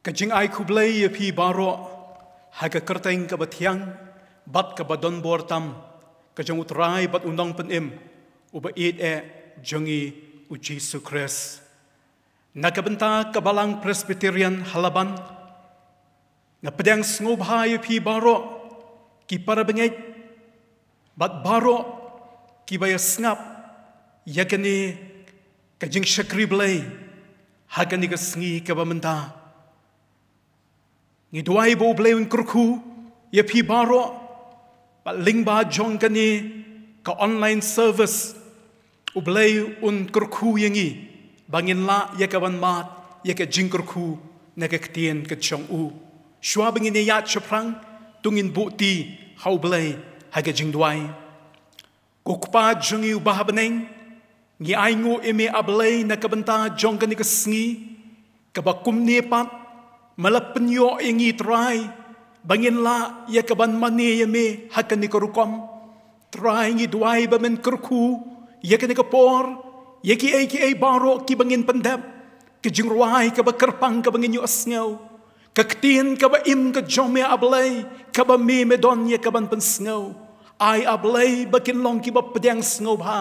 Kajing ay kublay pi baro haga kerteng ka batiang bat ka badon bortam kajang utray bat undang penim uba id jongi u Jesu Christ. Nakabenta kabalang Presbyterian halaban na pedang ngobhay pi baro ki para bengit bat baro ki bayas ngap yakani kajing syakri blay hagani kasngi kabamenta ngiduay bo blewin kurku ya pi baro paling ba jong kani ka online service ublay un kurku yangi bangin la ya kawan mat ya ka jing kurku na ka ktien ka chong u shwa bangin ya chaprang tungin buti how blay ha ka jing duay kokpa jongi ubah beneng ngi aingo eme ablay na kabenta jong kani kasngi kabakum nepat malapenyo ingi try bangin la ya kaban mani yame hakani korukom try ngi duai bamen kurku ya kani kapor ya ki ay baro ki bangin pandap ki jingruai ka bakarpang ka bangin yu asngaw kaktin ka ba im ka jome ablay ka ba me medon ya kaban pansngaw ay ablay bakin long ki ba pedang sngaw ba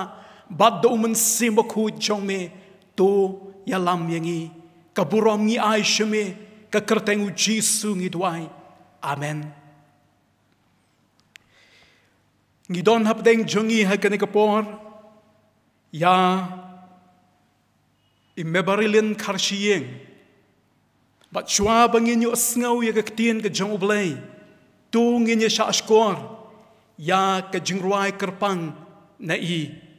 bad do men simbaku jome to ya lam yangi kaburom ngi ay sheme kakerteng u Jesu ngidway. Amen. Ngidon hapdeng jongi hakani kapor ya imebarilin karshiyeng bat shwa bangin yu asngaw ya kaktien ka jong ublay tungin ya sya ashkor ya ka jingruay kerpang na i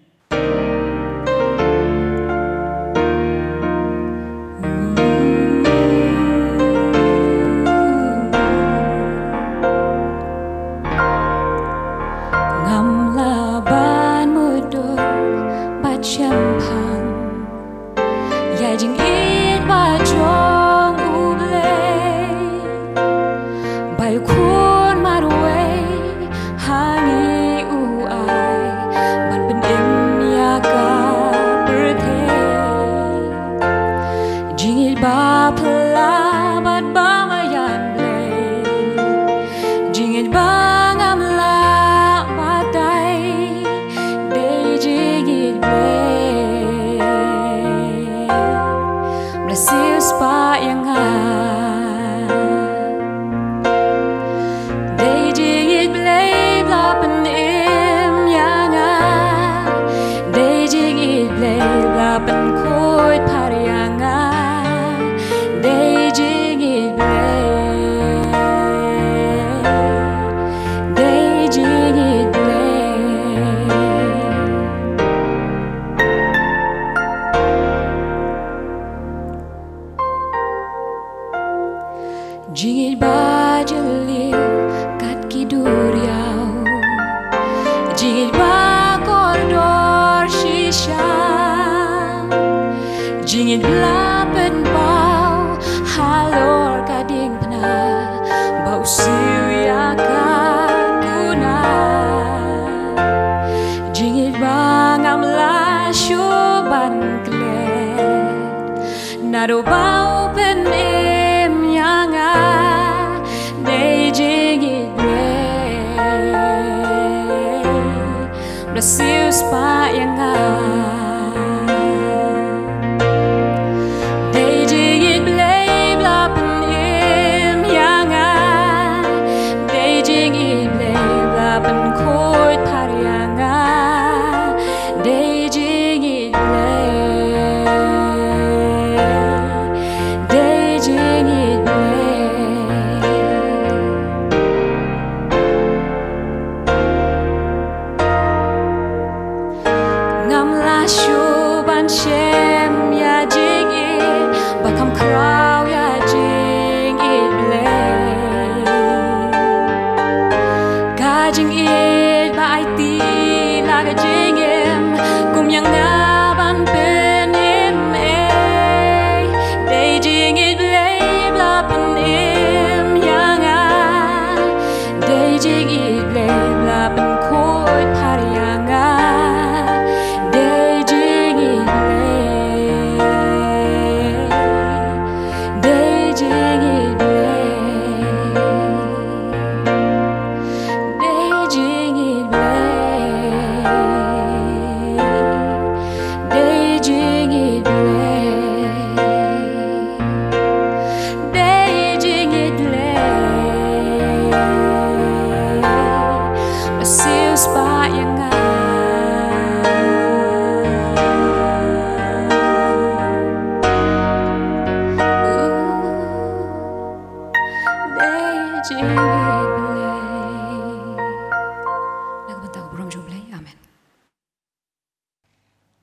Day jing it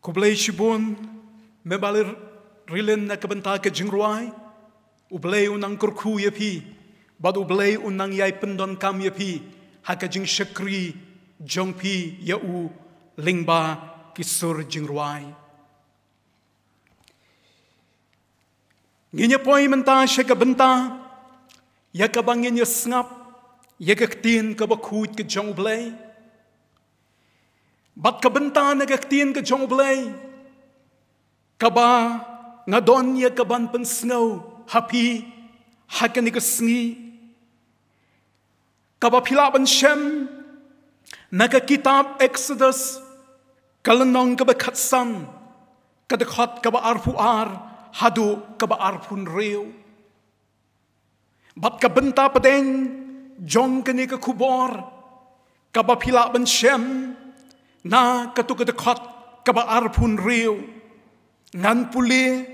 Kublay shibun mebalir rilen na kabanta ke jingruai ublay unang kurku yapi bad ublay unang yai pendon kam yapi haka jing shakri jongpi yau lingba kisur jingruai nginya poi menta shaka benta ya kabangin ya ngap ya kaktin kabakut ke jong ublay bat kabenta na kaktin ke jong ublay kaba ngadon ya kaban pensngaw happy hakani kesngi kaba pila ban shem naga kitab Exodus kalenong kaba katsan kadakhat kaba arpu hadu kaba arpun reu bat kabenta padeng jong kani ka kubor kaba pila ban shem na katu kadakhat kaba arpun reu ngan puli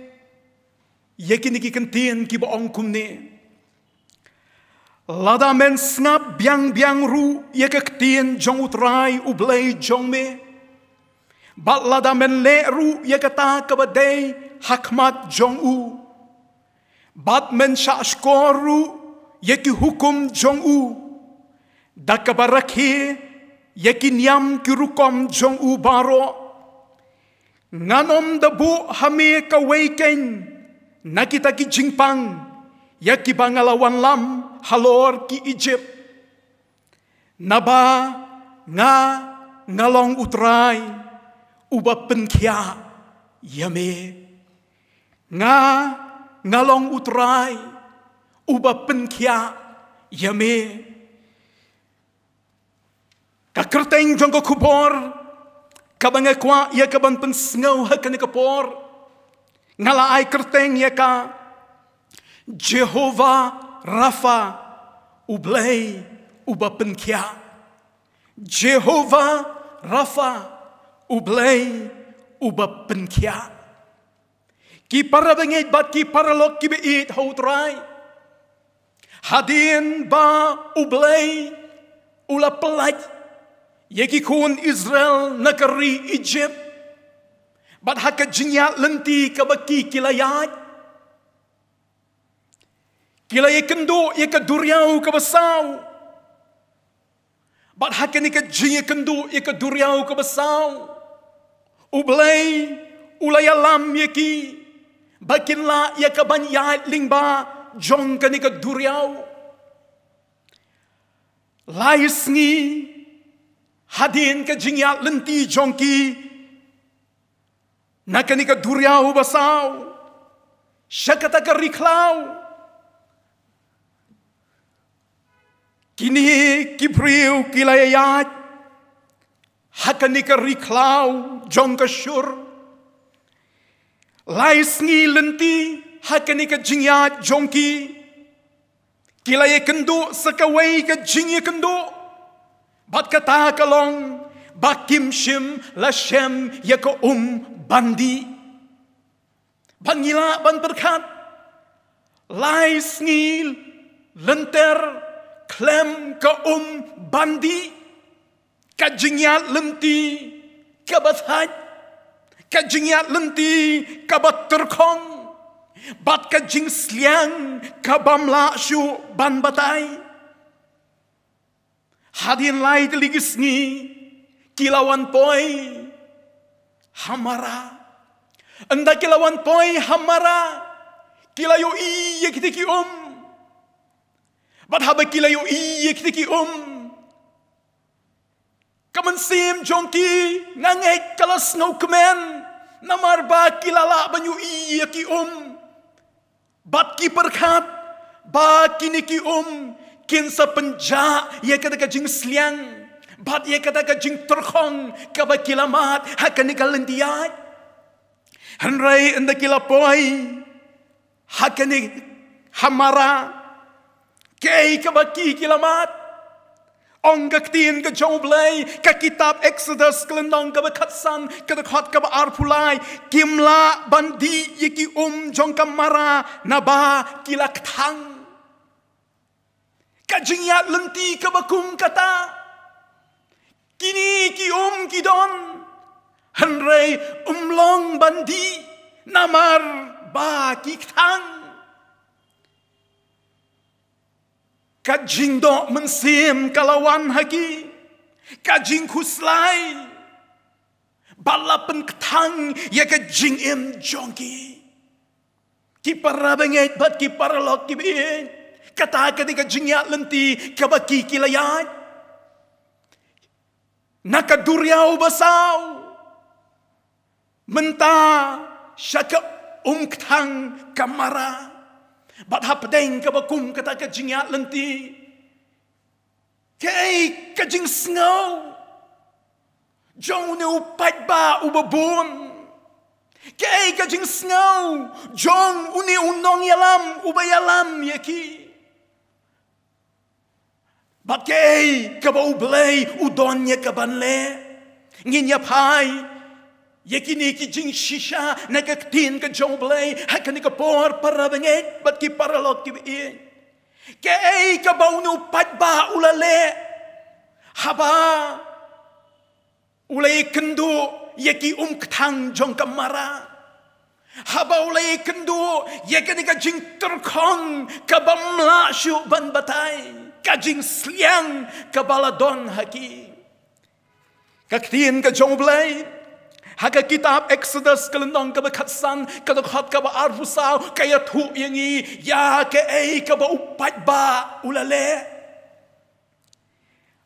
yekini ki kentien ki ba ong kumne lada men snap biang ru yekktien jong utrai ublay jong me bat lada men le ru yekata ka badai hakmat jong u bat men sha skoru yeki hukum jong u dakabaraki yeki niam ki rukom jong u baro nganom dabu hame ka weiken nakita ki jingpang yaki bangalawan lam halor ki Egypt naba ngalong utrai uba penkia yame ngalong utrai uba penkia yame kakerteng jongko kubor kabang kwa ya kaban pensngaw hakani kapor ngala ay kerteng ya ka Jehovah Rafa ublay uba penkia Jehovah Rafa ublay uba penkia ki para bangit bat ki paralok ki beit hautrai hadin ba ublay ula pelaj yeki kun Israel nakari Egypt bat haka jinya lenti kabaki kilayat kilay kendo yeka duriau kabasaw bat haka nika jinya kendo yeka duriau kabasaw ublay ulayalam yeki bakinla yeka banyat lingba jong kanika duriau laisngi hadin ka jingya lenti jongki nakanika duriau basaw syakata ka riklaw kini kibriu kilayayat hakanika riklaw jongka syur laisngi lenti hakanika jingya jongki kilaya kendo sakawai ka jingya kendo bat kata kalong bakim shim lashem yako bandi bangila ban berkat lais ngil lenter klem ka bandi kajingya lenti kabathat kajingya lenti kabat terkong bat kajing sliang kabamla shu ban batai hadin lai teligis ni kilawan poi hamara anda kilawan poi hamara kilayo iye kitiki bat haba kilayo iye kitiki kaman sim jongki nangek kalas ngau kemen namar ba kilala banyu iye ki bat ki perkat ba kini ki kinsa penja ia kata kajing sliang bat ia kata kajing terkong kaba kilamat hakani kalendiat hanrai enda kilapoi hakani hamara kei kabaki kilamat onggaktin ka joblay ka kitab Exodus kelendong kaba katsan kadakhat kaba arpulai kimla bandi yiki jong kamara naba kilaktang kajingyat lenti kabakung kata kini kidon Henry umlong bandi namar bagi tang. Kajing dok mensim kalawan hagi. Kajing kuslai. Balapan ketang ya kajing im jongki. Ki para bengit bat ki para lok ki bin. Kata ketika jingyak lenti kabaki kilayat. Nakaduriau basau. Mentah syaka ketang kamara. Bat hapdeng kabakum kata kajingyak lenti. Kay kajing snow. Jong ni upat ba ubabun. Kay kajing snow. Jong uni unong yalam ubayalam yaki. Bat kay kabau blay udonnya kabanle. Nginya pai. Yakini ki jing shisha nakaktin ka jong blay hakani ka por para bengit bat ki para lok ki in. Kay kabau nu pat ba ulale. Haba ulay kendu yaki ketang jong kamara. Haba ulay kendu yakani ka jing terkong kabamla syu ban batay. Kajing sliang kabaladon haki. Kaktin ka jong blay. Haka kitab Exodus kelendong kabakatsan kadakhat kaba arfusau kaya tu yangi ya ke kaba upat ba ulale.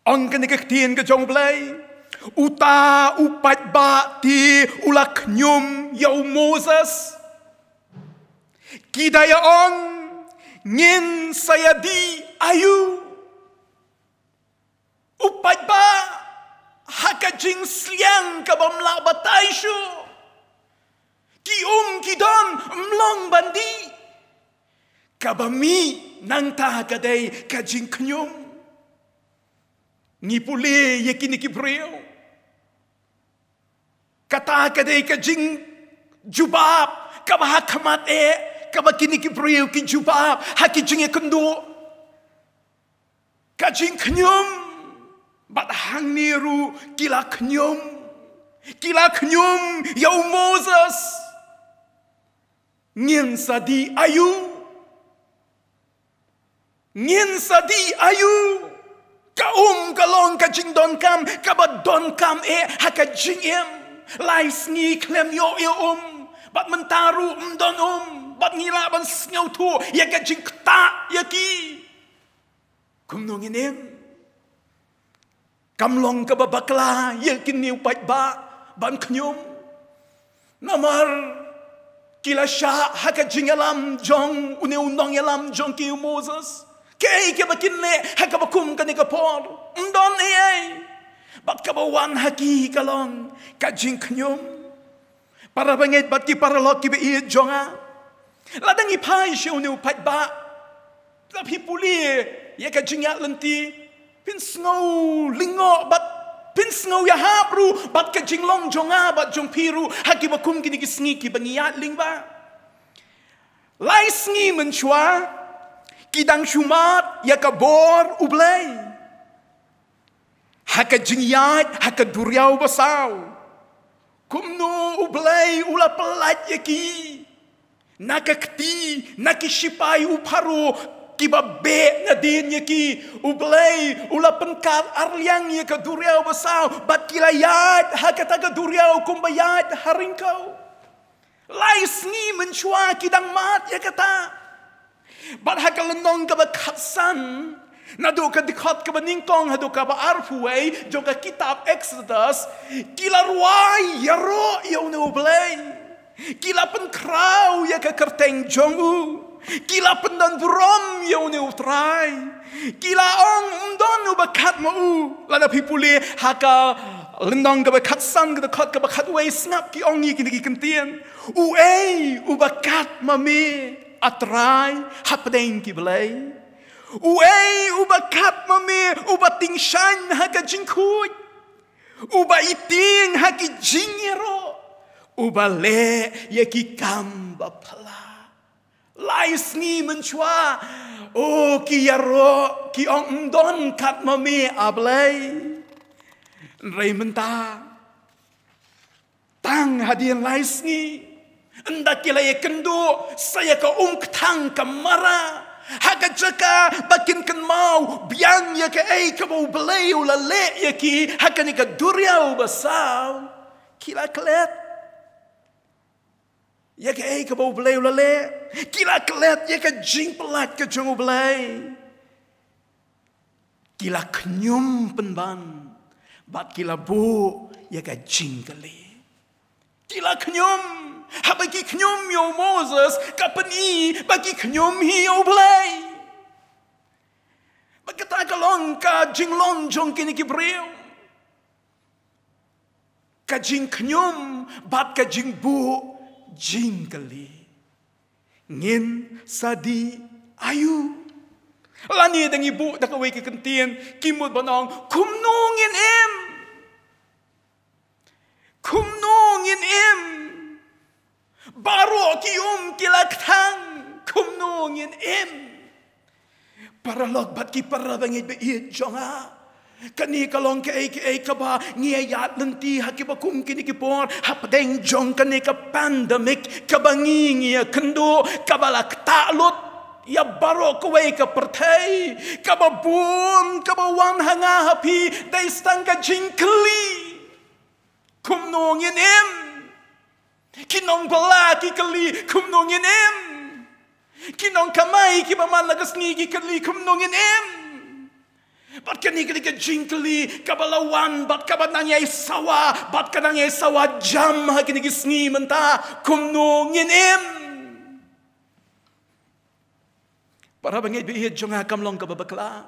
Ang kanikaktin ka jong blay. Uta upat ba ti ulak nyum yaw Moses. Kidaya ong ngin sayadi ayu. Upat ba hakajing sliang kabamla batay syo. Kidon mlong bandi. Kabami nang tahagaday kajing knyum. Ngipuli yakini kibreo. Katahagaday kajing jubab. Kabahakamat kabakini kibreo ki jubab. Hakijing kendo. Kajing knyum. Bat hang niru kila knyum yaw Moses ngin sadi ayu kalong kajing don kam kabad don kam hakajing lai sngi klem yo bat mentaru don bat ngila ban sngaw tu ya kajing kta yaki kumnongin kamlong kababakla yakin ni upat ba ban knyum namar kila sya hakajing alam jong uni unong alam jong ki Moses kay kabakin le hakabakum kanikapor ndon bat kabawan haki kalong kajing knyum para bangit bat ki para lok ki be jonga ladang ipai sya uni upat ba tapi puli ya kajing ya lenti pin snow lingo bat pin snow ya hapru bat ka jinglong jonga bat jong piru haki bakum kini kisngi ki bangiat lingba lai sngi menchua kidang shumat ya kabor ublay haka jingyat haka duriau basau kumno ublay ula pelat yaki nakakti nakishipai uparu kibabe na din yaki ublay ula penkat arliang ya ka duriau basau bat kilayat hakataga duriau kumbayat haringkau lai sngi menchua kidang mat ya kata bat hakalendong ka bakatsan nado ka dikhat ka baningkong hado ka ba arfuay joka kitab Exodus kila ruay yaro yaw na ublay kila penkrau ya ka kerteng jongu kila pendan burom yaw ni utray. Kila ong umdon ubakat mo lana pipuli haka lendong ka bakat san ka kat ka bakat way snap ki ong yi kinigi kentian. Ubakat mami atray hapdeng ki belay. Ubakat mami ubating shan haka jingkuy. Ubaiting haki jingiro. Ubale yaki kamba pala. Lais ni menchua ki yaro ki ong don kat mami ablay rei menta tang hadian lais ngi. Anda kila ye kendo saya ka ketang kamara. Haga jaka bakin kan mau biang ya ke ka mau beleu la le ya ki haga ni ka duriau basau kila klet ya ke ka mau beleu la le kila klet ya ka jing pelat ka jong belai kila knyum penban bat kila bu ya ka jing kali kila knyum habagi knyum yo Moses kapani bagi knyum hi yo blai bagata kalong ka jinglong jong kini kibreu ka jing knyum bat ka jing bu jing kali ngin sadi ayu lani dang ibu dak away ki kentien kimut banong kumnongin em Baro kium kilaktang kumnongin para log bat ki para bangit be it jonga kani kalong ke ka ba ngiyat nanti hakiba kum kini kipor hapdeng jong kani ka pandemic ka bangi ngiya kendo kabalak talut ya baro kawai ka pertai ka babun ka bawan hanga hapi dai stangka jingkli kumnongin Kinong bala ki kali kumnongin Kinong kamay ki mamalagas ni ki kali kumnongin Bat ka ni kali ka jingkali kabalawan bat ka bat nangyay sawa bat ka nangyay sawa jam ha kinigisngi menta kumnongin Para bangay bihid jong ha kamlong kababakla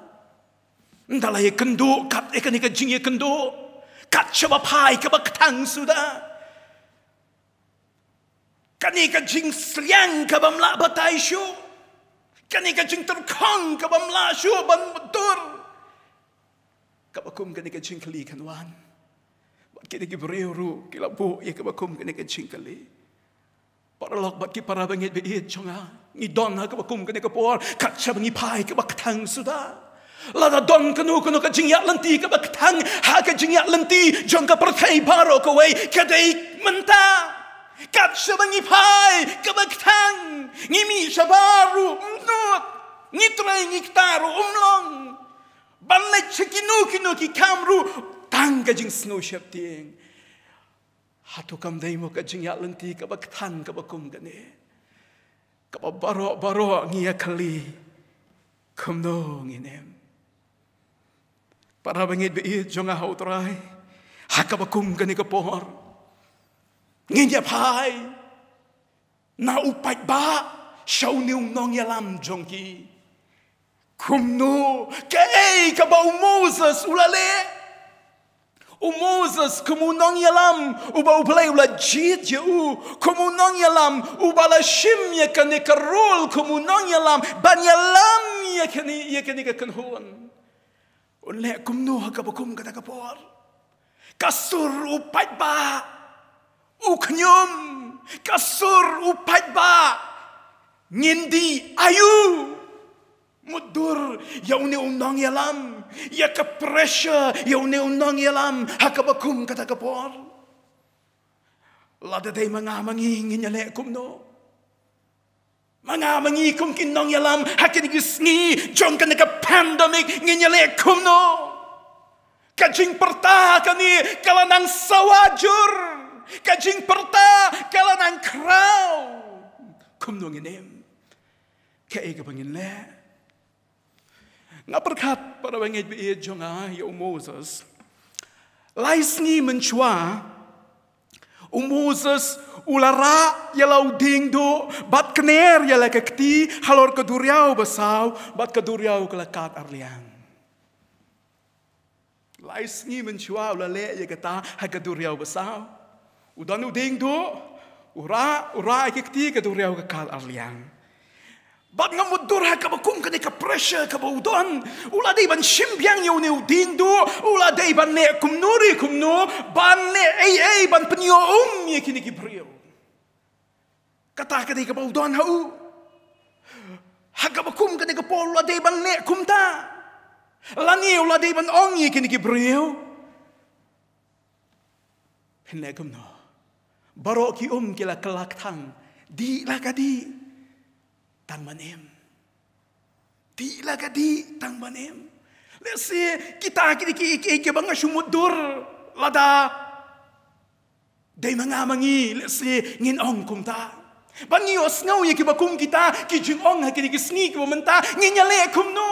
Ndalay kendo kat eka ni ka jingye kendo kat shabapay kabakatang suda Kani ka jing sliang ka bamla batay syo. Kani ka jing terkong ka bamla syo ban betul. Kabakum kani ka jing kali kanwan. Bat kini ki bereuru kila bu ya kabakum kani ka jing kali. Para lok bat ki para bangit be it chonga. Ngidon ha kabakum kani ka por kat sya bangi pai ka baktang suda. Lada don kanu ka jing yak lenti ka baktang ha ka jing yak lenti jong ka pertai baro ka wei kadai menta. Kat sabangi pai kabagtang ngimi sabaru mnut ngitray ngiktaru umlong banlet sakinu ki kamru tang kajing snow shapting hatu kam dai mo kajing ya lenti kabagtang kabakum gane kababaro ngiya kali kumno nginem para bangit be jonga hautray hakabakum gane kapor Nginya pai na upai ba shau niung nong yalam jongki kumno kei ka ba Moses ulale Moses kumunong yalam uba uplay ula jit ya kumunong yalam uba la shim ya kani karol kumunong yalam ban yalam ya kani ka kanhuan ule kumno ka ba kum kata kapor kasur upai ba Uknyum kasur upat ba ngindi ayu mudur yaune unang yalam ya ka pressure yaune unang yalam hakabakum kata kapor lada day mga mangingin yale kumno mga mangikum kinong yalam hakinigisngi jong ka naka pandemic nginyale kumno kajing perta kani kalanang sawajur Kajing perta kalanang kraw kumnongin kaya ka pangin le nga perkat para bangit biid jonga ya Moses lais ni menchua Moses ulara ya lauding do bat kner ya lekakti halor keduriau basaw bat keduriau kelakat arliang lais ni menchua ulale ya kata hakaduriau basaw Udan uding do ura ikikti ka duriaw ka kal arliang bat nga mudur ha kabakum ka ka pressure ka udon ula day ban shimbyang yaw ni uding do ula day ban ne kumnuri kumno ban ne ay ban penyo ye kini kibriyo kata ka day ka udon ha ha kabakum ka ka pol ula day ban ne kumta lani ula day ban ong ye kini kibriyo hinne kumno Barok ki kila kelak tang. Di lah kadi tang manem. Di lah kadi tang manem. Let's say kita ki banga sumudur lada. Day mga mangi, let's say ngin ong kumta. Bangi os ngau ye ki bakum kita ki jing ong ha ki sngi ki menta ngin yale kum no.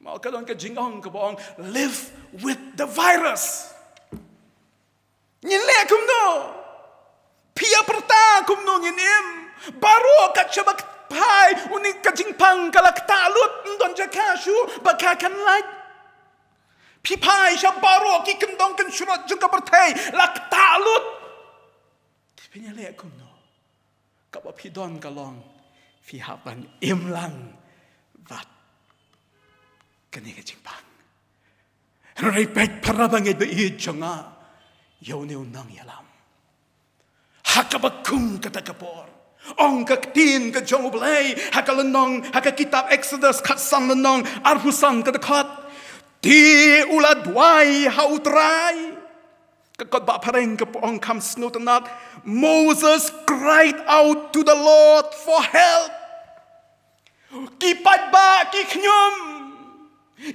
Mau ka don ka jing ong ka bong live with the virus. Ngin le kum no. Pia perta kum no ngin em. Baru ka chabak pai unik ka jing pang kalak talut ndon jakashu bakakan laj. Pi pai sha baru ki kendong kan surat jung ka bertai lak talut. Tipinya le kum no. Ka ba pi don ka long fi hapan em lang vat. Kani ka jing pang. Rai pek parabangit be i jonga. Yaw ne unang yalam. Hakabakum katakapor. Ong kaktin ka jong blay. Hakalanong hakakitab Exodus katsan lanong arpusan katakat. Di uladway hautray. Kakot ba pareng ka poong kam snutanat. Moses cried out to the Lord for help. Kipat ba kiknyum.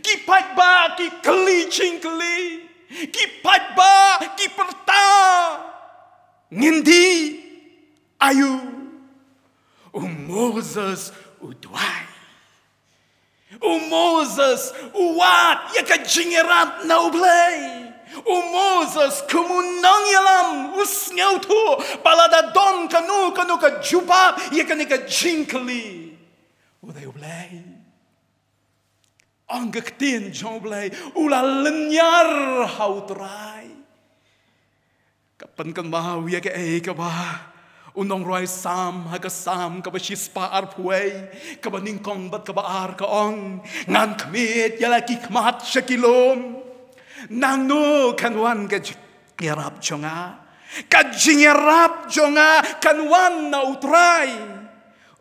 Kipat ba kikli chingkli. Kipat ba kiperta ngindi ayu Moses udwai Moses uwat yaka jingerat na ublay Moses kumunang yalam usngaw to palada don kanu ka jubab yaka nika jinkli uday ublay ang gaktin joblay ula lenyar hautray kapan kan mau ya ke ka ba unong roi sam haga sam ka ba shispa arpway ka ba ningkong bat ka ba ar ka ong ngan kmit yala kikmat shakilom nangno kanwan ka yarap jonga ka jingerap jonga kanwan na utray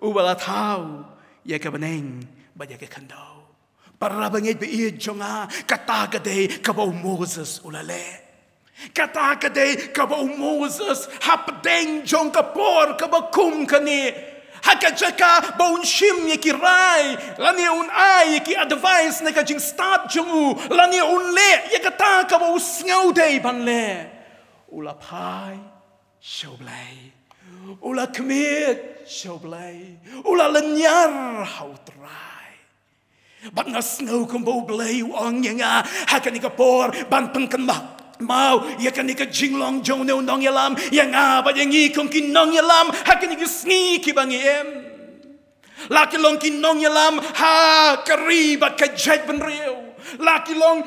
ubala tau ya ka baneng ba ya ka kandau parabangit be i jonga katakade ka ba Moses ulale Katakade kaba Moses hapdeng jong kapor kaba kum kani hakajaka ba unshim yaki rai lani un ai yaki advice na kajing start jongu lani un le yakata kaba usngau day banle ula pai showblay ula kmit showblay ula lanyar hautrai bangas ngau kumbo blay wang yanga hakani kapor ban pengkemak mau ya kan ika jinglong jong ne unong yalam yang apa yang ikong kinong yalam hakin ika sngi ki bangi em laki long kinong yalam ha karibat ka jaj ben riu laki long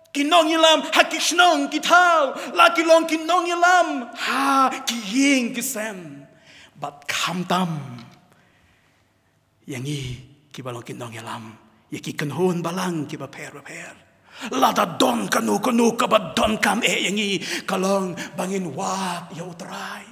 kinong yalam ha kishnong kitau laki long kinong yalam ha kiying kisem bat kamtam yang i ki balong kinong yalam ya ki kenhon balang ki ba per Lada don kanu kabad don kam yangi kalong bangin wat ya utray.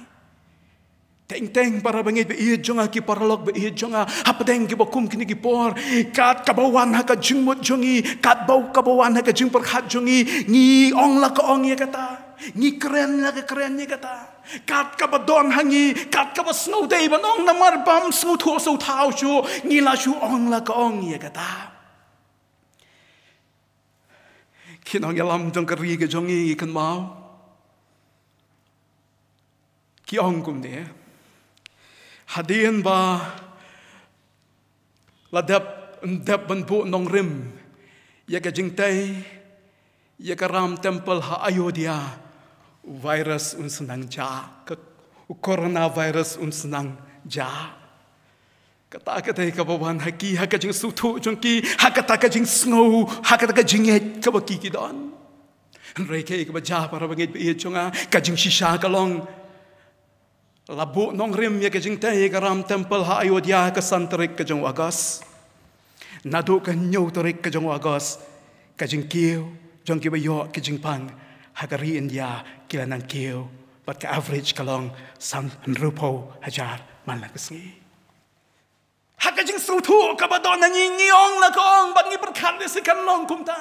Teng para bangit be iya jonga ki paralog be iya jonga hapadeng ki bakum kini ki por kat kabawan ha ka jingmut jongi kat bau kabawan ha ka jing perkhat jongi ngi ong la ka ong ya kata ngi keren la ka keren ya kata kat kabadon hangi kat kabasno dei banong namar bam snu tho so thau chu ngi la chu ong la ka ong ya kata Kinong yalam jong kari ke jongi ikan mau ki ong kum ne hadien ba ladap ndap ban bu nong rim ya ka jing tai ya ka ram temple ha Ayodhya virus un senang ja ke coronavirus un senang ja kata kata kabawan haki hakajing sutu jongki hakata kajing snow hakata kajing et kabaki kidon reke kabaja para bangit be jonga kajing shisha kalong labu nong rim ya kajing tai karam temple ha Ayodhya ka santrik kajong wagas nadu ka nyo tarik kajong wagas kajing kiu jongki ba yo kajing pang hakari India kilanang kiu but ka average kalong san rupo hajar man lakasngi Hakajing sutu kabadon na ngiyong lakong bat ngi perkat ni sikan long kumta.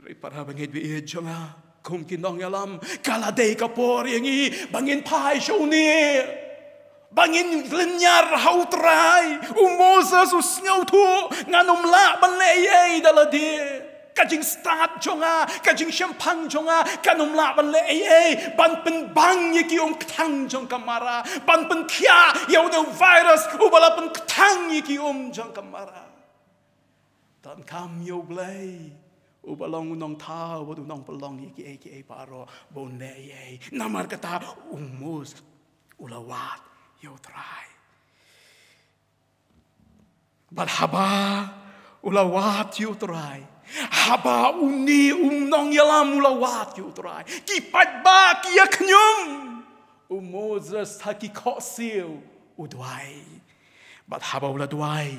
Ri para bangit bi jonga kum kinong yalam kaladay kapor yangi bangin pai shoni bangin lenyar hautrai Moses usngaw tu nganum la banleyay daladi kajing start jonga kajing champang jonga kanum la banleyay ban pen bang yaki ktang jong kamara ban pen kya yaw no virus ubala pen ktang yaki jong kamara tan kam yo blay ubalong unong tao wadu nong pelong yaki paro bonleyay namar kata umus ulawat yo try bal haba ulawat yo try haba uni nong yalam ulawat yo try kipat ba kia knyum Moses haki kosil udwai bal haba uladwai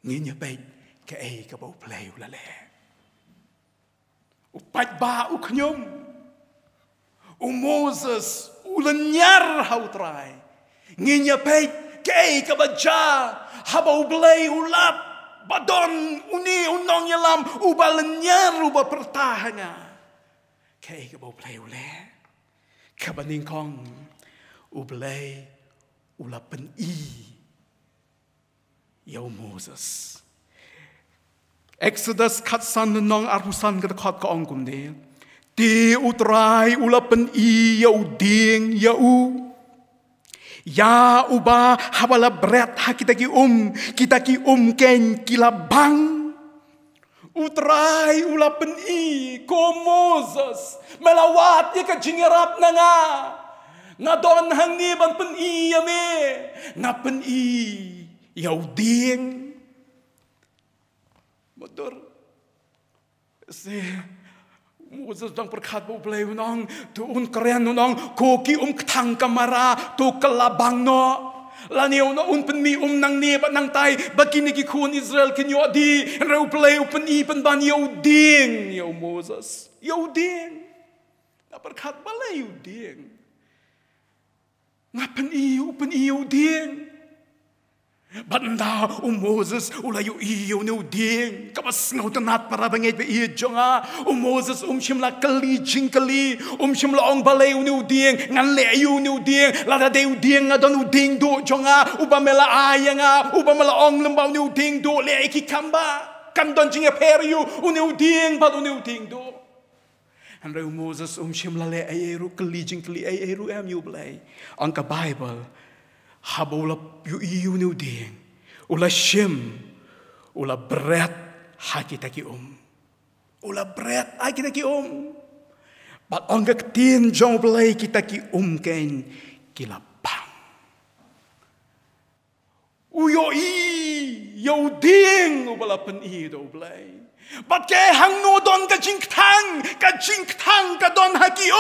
nginya pay ke ka bo play ulale upat ba uknyum Moses ulanyar hautrai nginya pay kay kabaja habaw blay ulap badon uni unong yalam ubalanyar uba pertahanga kay kabaw blay ule kabaning kong ublay ulapen yaw Moses Exodus katsan nong arusan kadakot ka ong kumde ti utray ulapen yaw ding yaw ya uba habala bret ha kita ki ken kilabang utray ulapen ko Moses melawat ya ka jingerap na nga don hang ni ban pen yame nga pen yaw ding Motor se Moses dang perkat bo play nong tu keren nong koki ktang kamara tu kelabang no laniw no pen mi nang ni ba nang tai bagini ki kun Israel kinyo di reu play pen ban yaw ding yaw Moses yaw ding na perkat balay yaw ding ngapen yaw ding Banda Moses ulayo iyo no ding kapas ngaw tanat para bangay ba iyo jonga Moses shimla kali jingkali shimla ong balay no ding ngan leyo no ding lada de ding nga don ding do jonga ubamela aya nga ubamela ong lembaw no ding do le ki kamba kam don jinga perio no ding ba no ding do and Moses shimla le ayeru kali jingkali ayeru yu blay ang ka Bible habula yu new ding ula shim ula bret hakita ki ula bret hakita ki but ang tin jong blay kita ki ken kilapang uyo yo ding ubala pen do blay but ke hang no don ka jingtang ka don haki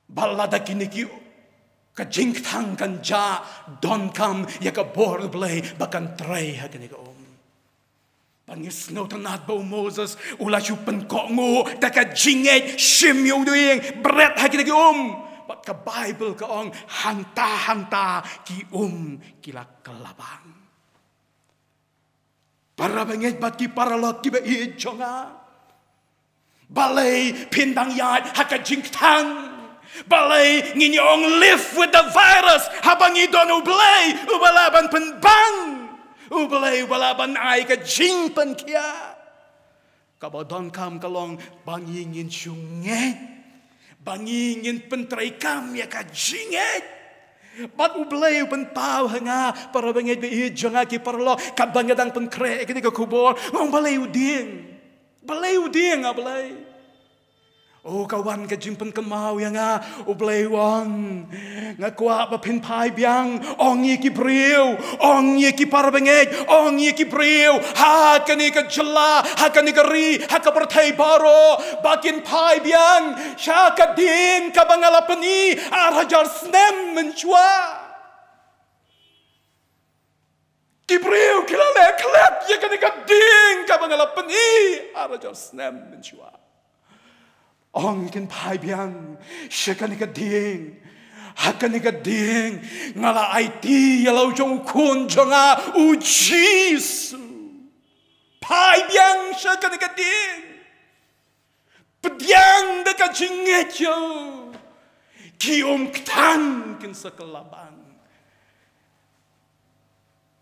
balada kiniki Kajingtang kan ja don kam yaka bor blay bakan tray hagan ka Pangis no tanat ba Moses ula chupan ko ngo taka jinget shim yo doing bret hagan ka bat ka Bible ka ong hanta ki kila kelabang para banget bat ki paralot ki ba ijonga balay pindang yad haka jingtang balay nginyong live with the virus habang idon ubalaban penbang ubalaban ay ka jingpan kya kabadon kam kalong bangingin syunget bangingin pentray kam ya ka jinget bat ublay pentaw hanga para bangit bi jonga ki parlo kabangadang penkre kini ka kubor ngong balay uding ablay Oh kawan ka jimpan kemau yang ublay wang ngakwa pa pinpai biang ong ki priu ong ki parbanget ong ki priu ha kani ka jela ha kani ka ri ha ka pertai baro bakin pai biang sya ka din ka bangalapani arhajar snem menchua ki priu kilale klet ya kani ka din ka bangalapani arhajar snem menchua Ong kin pai biang shakanika ding hakanika ding ngala IT yalau jong kun jonga ujisu pai biang shakanika ding Pediang dekat jinget yo. Kium ketan kin sekelabang.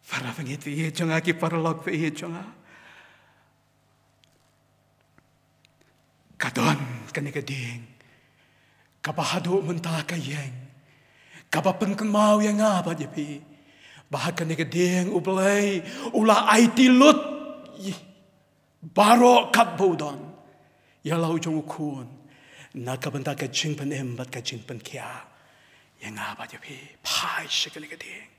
Para pengit vi jonga ki parlok vi jonga. Kadon kani kading. Kabahado mentah kayeng. Kabapen kan mau yang apa je pi. Bahkan kani kading ublay ula IT lut. Baro kat bodon. Ya lau jong ukun. Nakabenta ka jing pen embat ka jing pen kia. Yang apa je pi. Pai shikani kading.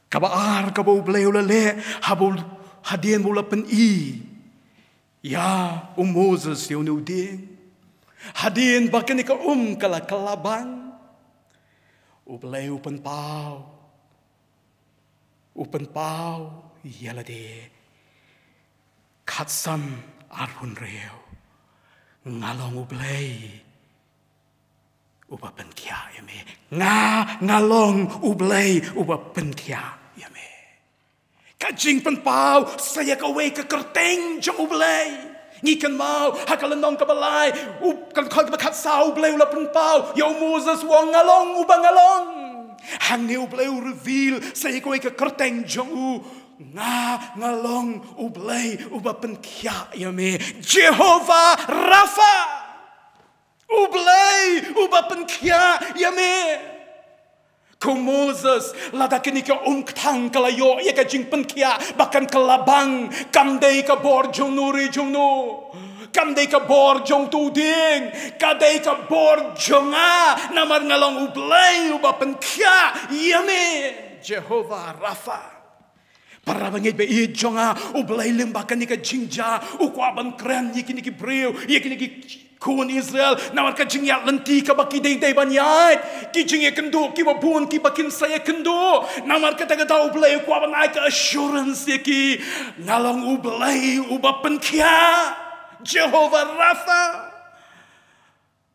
Kabaar kabau ublay ula le. Habul hadien bula pen i. Ya Moses yau nuding. Hadien bahkan ika kala kalabang. Ublay upen pau. Upen pau. Yala de. Katsam arhun reo. Ngalong ublay. Uba penkia yame. Ngalong ublay. Uba penkia yame. Kajing pen pau. Saya kawai ke kerteng jong ublay. Ngikan mau. Hakalandong kabalay. Kan kabat sa ublay ula pen pau. Yo Moses wong ngalong uba ngalong. Hang ni ublay reveal. Saya kawai ke kerteng jong u. Ngalong ublay uba penkia yame. Jehovah Rafa. Ublay uba penkia yame. Ko Moses ladakin ika ketang kalayo ya ka jing penkia bahkan kelabang kamdei ka bor jong nuri jong no. Kamdei ka bor jong tuding. Kadei ka bor jong namar ngalong ublay uba penkia yame. Jehovah Rafa. Para bangit be i jonga ublay lembakan nika jingja ukwaban kren yiki breu yiki kun Israel nawar ka jingya lenti ka baki dei banyat ki jingya kendo ki babun ki bakin saya kendo namar ka taga ublay ukwaban ai ka assurance yiki nalong ublay ubapen kia Jehovah Rafa.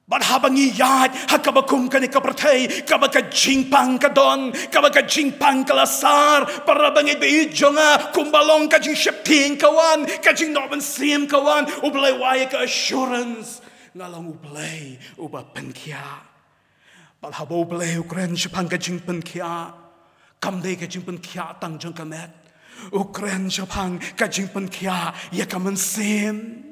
Badhabangi yad hakabakum kani kapertay kabaka jingpang kadon kabaka jingpang kalasar para bangit be jonga kumbalong ka jing shepting kawan ka jing noben sim kawan ublay waya ka assurance ngalong ublay uba penkia badhabo ublay ukren shepang ka jing penkia kamdei ka jing penkia tang jong kamet ukren shepang ka jing penkia ya kamen sim.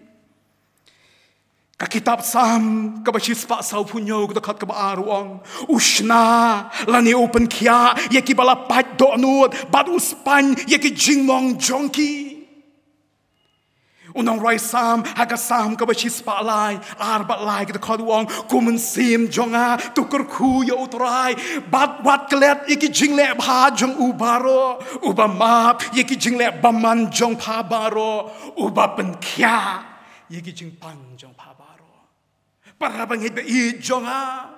Kitab Sam kabashis pa sau punyo dekat kebaaruang usna lani open kia yaki bala pat do anut bad uspan yaki jingmong jongki unang rai Sam haga Sam kabashis pa lai arbat lai dekat uang kumen sim jonga tukur ku yo utrai bad wat kelet yaki jingle bha jong ubaro uba map yaki jingle baman jong pa baro uba pen kia yaki jingpang jong pa para bangit be i jonga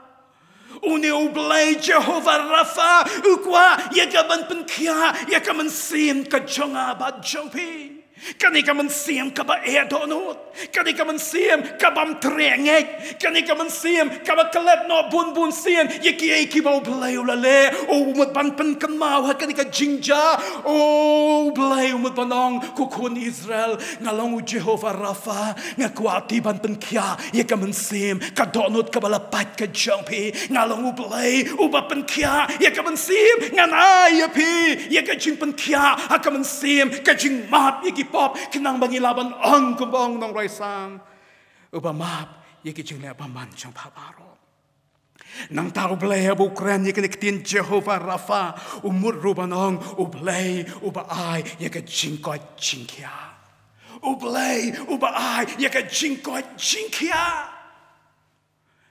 uni ublay Jehovah Rafa ukwa yakaban penkia yakaman sim ka jonga ba jongpi kani kaman sim ka ba edonut kani kaman sim ka bam trengek kani kaman sim ka ba kalet no bun sim yaki ba ublay ulale o umut ban pen kan mau kani ka jingja o ublay umut banong kukun Israel ngalong Jehovah Rafa ngakwati ban penkia yakaman sim ka donut ka balapat ka jongpi ngalong ublay uba penkia yakaman sim nganay yapi yakajing penkia akaman sim kajing map yaki pop kenang bangilaban ang kumbang nong raisang uba map yaki jing le paman jong paparo nang tao blay abu kren yaki niktin Jehovah Rafa umur rubanong ublay uba ay yaki jingkot jingkia ublay uba ay yaki jingkot jingkia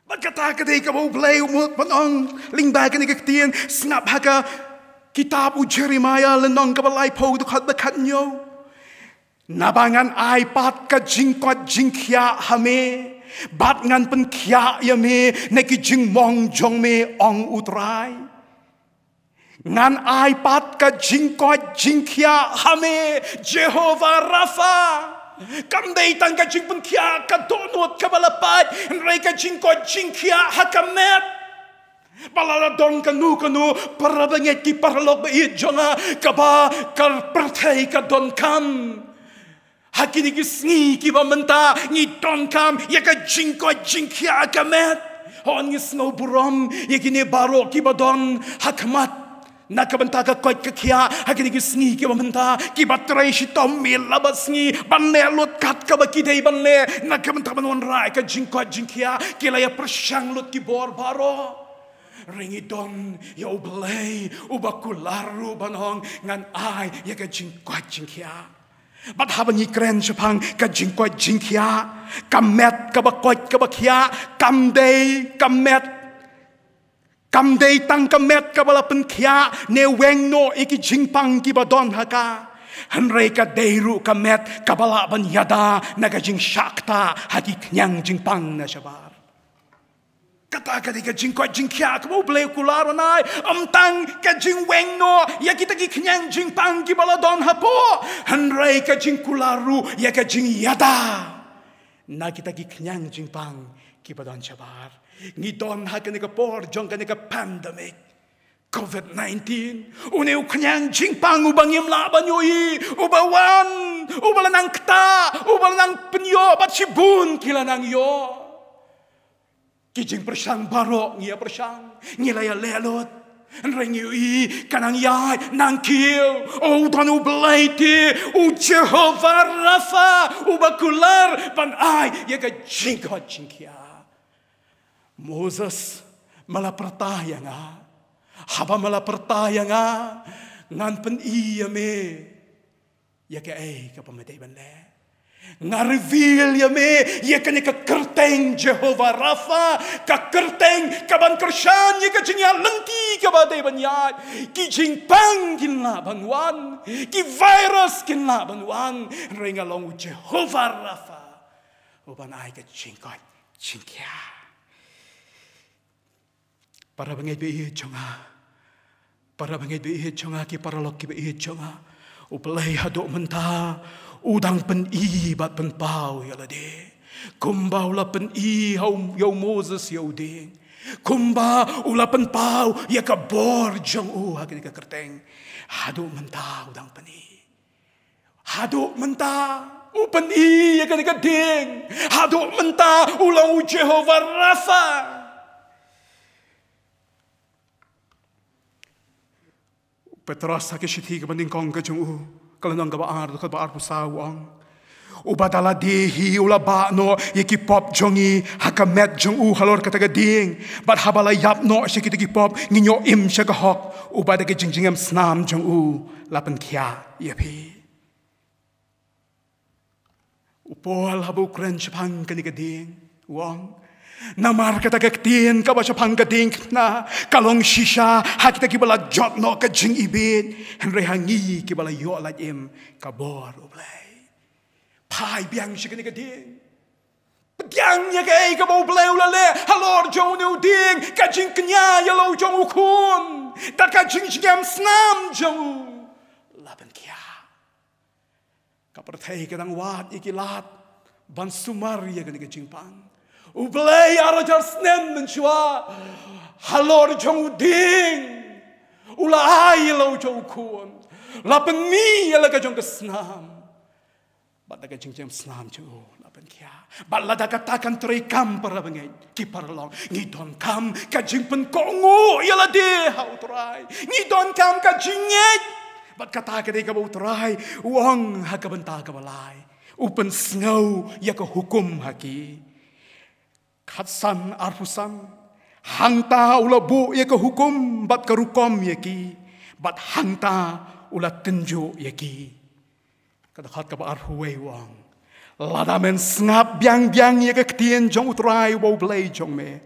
bagkata kadai ka ublay umur panong lingbay ka niktin snap haka kitab u Jeremiah lenong kabalay po dukat bakat nyo nabangan ay pat ka jingkot jingkia hame bat ngan pen kia yame neki jing mong jong me ong utrai ngan ay pat ka jingkot jingkia hame Jehovah Rafa kamdei tang ka jing pen kia ka donut ka balapat nrai ka jingkot jingkia hakamet balala dong kanu para bangit ki paralog ba i jonga kaba kar pertai ka don kam Hakini kisngi kiba menta ngi don kam yaka jingko jingkia kamet. Hon ngi snow burom yakini baro kiba don hakmat. Nakabenta ka koit ka kia hakini kisngi kiba menta kiba tray shitom milabas ngi banne lut kat ka bakidei banne nakabenta banon rai ka jingko jingkia kilaya persyang lut kibor baro. Ringidon ya ublay ubakularu banong ngan ay ya ka jingko jingkia. Bat haban yi kren sepang ka jingko jingkia kamet ka bakoit ka bakia kamdei kamet kamdei tang kamet ka balapen kia ne weng no iki jingpang ki badon haka hanrei ka deiru kamet ka balaban yada naga jing shakta haki knyang jingpang na sabar kata ka ka jingko jingkia ka mo ble kularo nai amtang ka jing weng no ya kita ki knyang jingpang ki baladon hapo hanrei ka jing kularu ya ka jing yada na kita ki knyang jingpang ki badon sabar ngidon hakan ka por jong ka pandemic COVID-19 uneu kanyang jingpang ubang laban yoi ubawan ubalanang kta ubalanang penyo bat sibun kilanang yo kijing persang baro ngia persang ngilaya lelot rengi i kanang yai nang kill o dan ublaiti u Jehovah Rafa ubakular pan ai ya ka jingko jingkia Moses malah pertaya nga, haba malah pertaya nga, ngan pen iya me, ya ke ka pamatay banle, nga reveal ya me, ya ka ni ka kerteng Jehovah Rafa, ka kerteng kaban kersyan, ya ka jingya lengki ka batay banyay, ki jingpang kinla banwan, ki virus kinla banwan, rengalong Jehovah Rafa, uban ay ka jingkoy jingkya. Para bangay biihit jonga. Para bangay biihit jonga ki para lok ki biihit jonga. Uplay hado menta udang pen i bat pen pau yalade. Kumba ula pen i yau Moses yau ding. Kumba ula pen pau ya ka bor jong u hakin ka kerteng. Hado menta udang pen i. Hado menta upen i ya ka ding. Hado menta ulang Jehovah Rafa. Petras hake shiti ka banding kong ka jung u kalanang ka baar pusawang ubadala dehi ula ba no yeki pop jongi hakamet jung u halor kataga ding bat habala yap no shiki tiki pop nginyo im shaka hok ubada ke jingjingam snam jung u lapan kya yapi upol habu kren shapang kaniga ding wang namar kata kaktin ka ba siya pangkating na kalong shisha hakita kibala jot no ka jing ibit henry hangi kibala yo lajem kabor ublay pai biang siya kani kading pediang ya kay kabaw ublay ulale halor jong nu ding ka jing kanya yalo jong ukun da ka jing jingam snam jong laban kya kapertay kadang wat ikilat ban sumar ya kani ka jing pang Ublay arajar snem menchua halor jong ding ula ay lo jong kun lapen mi ala ka jong kesnam bata ka jing snam jo lapen kya balla da katakan trei kam para bangay ki parlong ngidon kam ka jing pen kongo yala de how try ngidon kam ka jinget bat kata ka de ka try uang ha ka benta ka balai upen snow ya ka hukum haki Khatsan arfusan hangta ula bu ya ke hukum bat kerukom yaki bat hangta ula tenjo yaki kada khat ka arhuwe wang ladamen snap biang ya ke ktien jong utrai wo blay jong me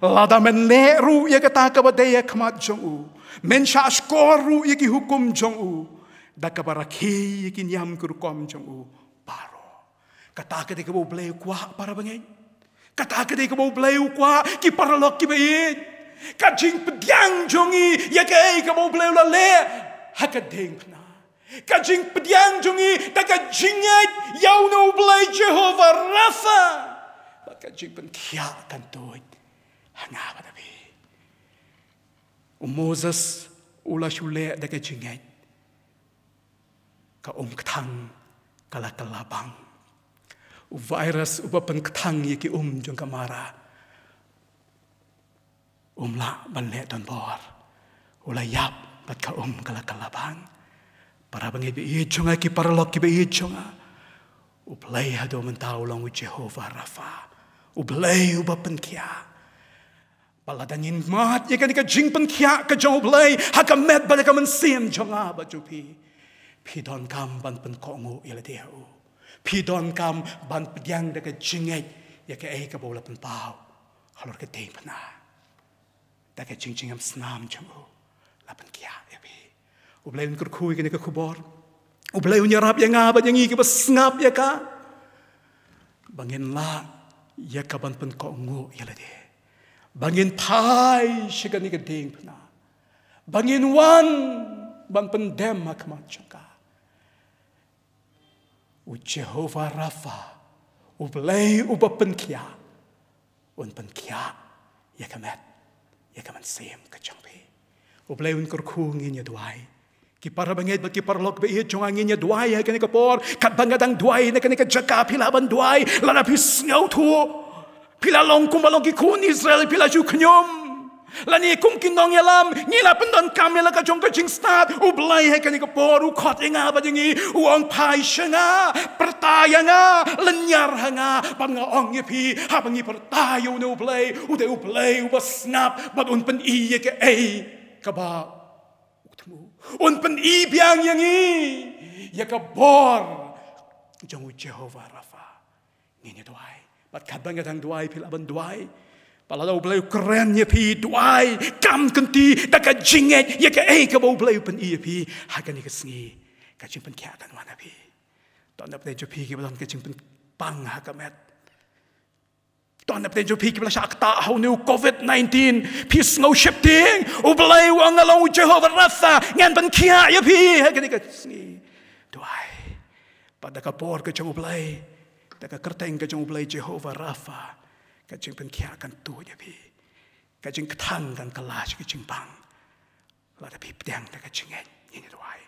ladamen leru ya ke ta ka badaya khamat jong u men sha skoru yaki hukum jong u da ka baraki yaki nyam kerukom jong u paro kata ka de ka wo blay kwa para bangay kata kede ka mau bleu kwa ki paralok ki bein ka jing pediang jongi ya ke ka mau bleu la le hakadeng na ka jing pediang jongi ta ka jinget yau no blai Jehovah Rafa ka jing pen kia kan toit hanga ba da bi Moses ula shule da ka jinget ka kthang kalakalabang. Virus uba penketang yaki jong kamara. La banle don bor. Ula yap bat ka kalakalabang. Para bangi bi jonga ki paralok ki bi jonga. Ublay hado mentau long Jehovah Rafa. Ublay uba penkia. Paladangin mat ya kan ka jing penkia ka jong ublay hakamet ba ka mensim jonga ba jupi. Pidon kam ban pen kongu ila deu. Pidon kam ban pedyang da ka jingai ya ka ka bola pen pau. Halor ka te pana. Da ka jing am snam jongo. La pen kia ya bi. Ublay un kurkui ka kubor. Ublay un yarap yang ngaba yang iki ba snap ya ka. Bangin la ya ka ban pen kongu ila deu. Bangin thai shigan ni ding pna. Bangin wan ban pendem hakamat jongka. Jehovah Rafa. Ublay uba penkia. Un penkia ya kamet. Ya kaman sem ka jongpi. Ublay un kurku nginya duai. Ki para bangit ba ki parlok ba iya jonga nginya duai ya kanika por. Kat bangadang duai na kanika jaka pilaban duai. Lana pis ngau tu. Pila long kumbalong ki kun Israel pila ju knyom. Lani kum kinong yalam ngila pendon kamela ka jong ka jing start ublay he kanika por u khot nga ba jingi uong pai shenga pertaya nga lenyar hanga banga ong ye pi ha bangi pertayo no ublay u basnap bat un pen i ye ke ka ba utmu un pen i biang yangi ya ka bor jong Jehovah Rafa ngini doai. Bat kadang kadang duai pilaban duai. Palada ublay keren ya pi duai. Kam kenti daka jinget ya ka ka ublay pen iya pi. Hagan ni kesengi. Kacing pen kia kan mana pi. Tuan dapat jo pi ki balan kacing pen pang hakamet. Tuan dapat jo pi ki balan syak ta hau new COVID-19 pi snow shifting. Ublay wang along Jehovah Rafa ngan pen kia ya pi. Hagan ni kesengi. Duai. Pada kapor ke jong ublay. Daka kerteng ka jong ublay Jehovah Rafa. Ka jing pen kia kan tu ya pi. Ka jing ketang kan kalash ka jing pang. Lada pi pedang daka jinget. Ini doai.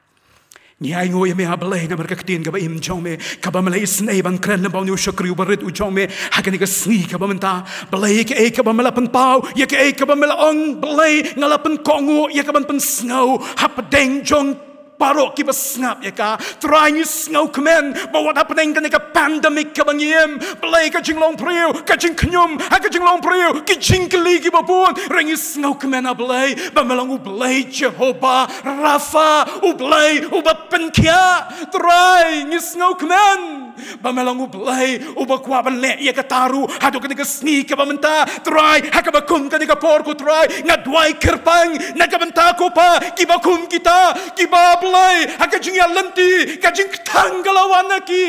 Ni ai ngoi me ablay na merka ketin ka ba im jong me. Ka ba malay snay ban kren na baw ni usyakri ubarit u jong me. Haka ni ka sni ka ba menta. Balay ka ba malapan pao. Ya ka ba malaong balay. Ngalapan kongo. Ya ka ban pen snow. Hapadeng jong parok ki basngap ya ka try ni snow kemen bawat happening kan ka pandemic ka bangiem play ka jinglong priu ka jing knyum ha ka jinglong priu ki jingkli ki babun ring snow kemen ablay bamelang ublay Jehovah Rafa ublay ubapen kia try ni snow kemen bamelang ublay ubakwa banle ya ka taru hado ka ka sni ka bamenta try ha ka bakum ka ka por ko try ngadwai kerpang na ka benta ko pa ki bakum kita ki play hakajing ya lenti kajing tanggalawan ki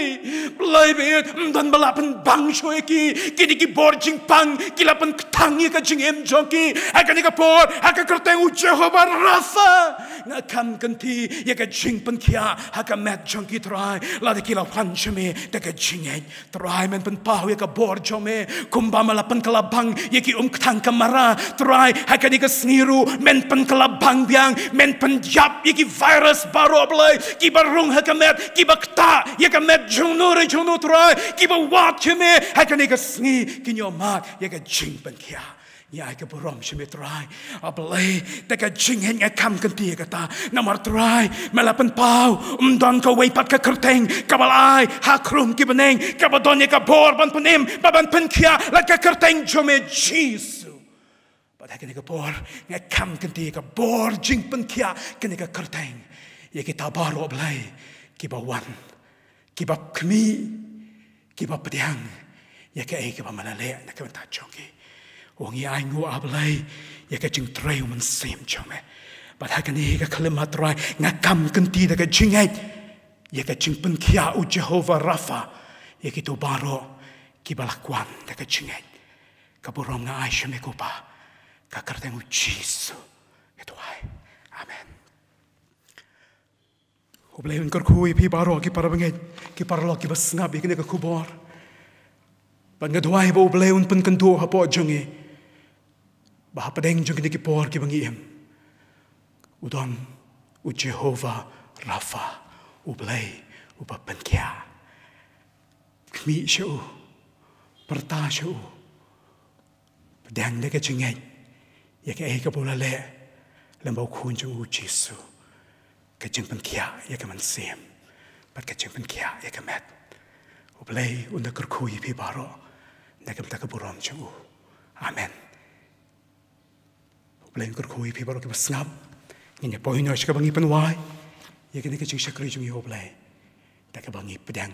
play bet dan balapan bang shoy ki kini ki borjing pang kilapan tangi kajing em jonki hakani ka por hakakerteng Jehovah Rafa ngakam kanti ya kajing pen kia hakamet jonki try lada kila panchame da kajing ai try men pen pau ya ka borjome kumba malapan kalabang ya ki tang kamara try hakani ka sniru men pen kalabang biang men pen jap ya ki virus baru ablay kiba rung hakamet kiba kta yakamet junu try kiba wat cheme hakani ka sngi kinyo mat yaka jing pen kia ya ka borom cheme try ablay taka jing hen ngakam kanti kata namar try melapan pau don ka weipat ka kerteng kabalai hakrum kibeneng kabadon ya ka bor ban penim baban pen kia la ka kerteng jome Jesus pada kini ka bor ngakam kanti ka bor jing pen kia kini ka kerteng ya kita baru ablay kiba wan kiba kmi kiba pedang ya ka kiba malale na ka ta chongi wong ya ngu ablay ya ka jing trei men sim chome but hakani ka kalimat rai ngakam kenti da ka jingai ya ka jing pen kia u Jehovah Rafa ya kita baru kiba lakwan da ka jingai ka borom na aisha me kupa ka kerteng u Jesus itu ai amen. Ublay un kurkui pi baro ki para bangit ki para lo ki basngap ki ka kubor ban ngadwai bo ublay un pen kantu hapo jongi ba padeng jongi ki por ki bangiem udom u Jehovah Rafa ublay ubapen kia mi siu perta siu pedang de ke cengeng ya ke ka bola le lembau kun ju Jesu ke jeng pen kia ya ke man sem pat ke jeng pen kia ya ke met ublei unda kerkui pi baro na ke ta buram ju amen ublei kerkui pi baro ke basngap ni poi no ska bangi pen wai ya ke jeng sakri ju ublei ta ke bangi pedang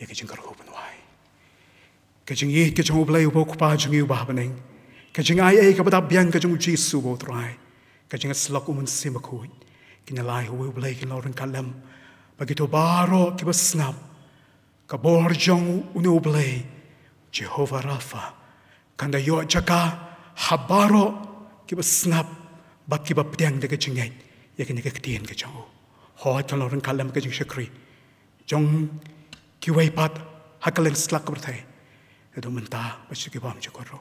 ya ke jeng kerku pen wai ke jeng ye ke jeng ublei bo ku pa jeng yu ba beneng ke jeng ai ke bata biang ke jeng Jesu bo trai ke jeng slok umun simakui kina lai hu ublei ke loren kalam bagi to baro ke basngap ka bor jong unu ublei Jehovah Rafa kanda yo jaka habaro ke basngap baki ba pedang de ke jeng ya ke ne ke tien ke jong ho ta loren kalam ke jeng sakri jong ki wei pat hakalen slak berthai edo menta basi ke bam jokoro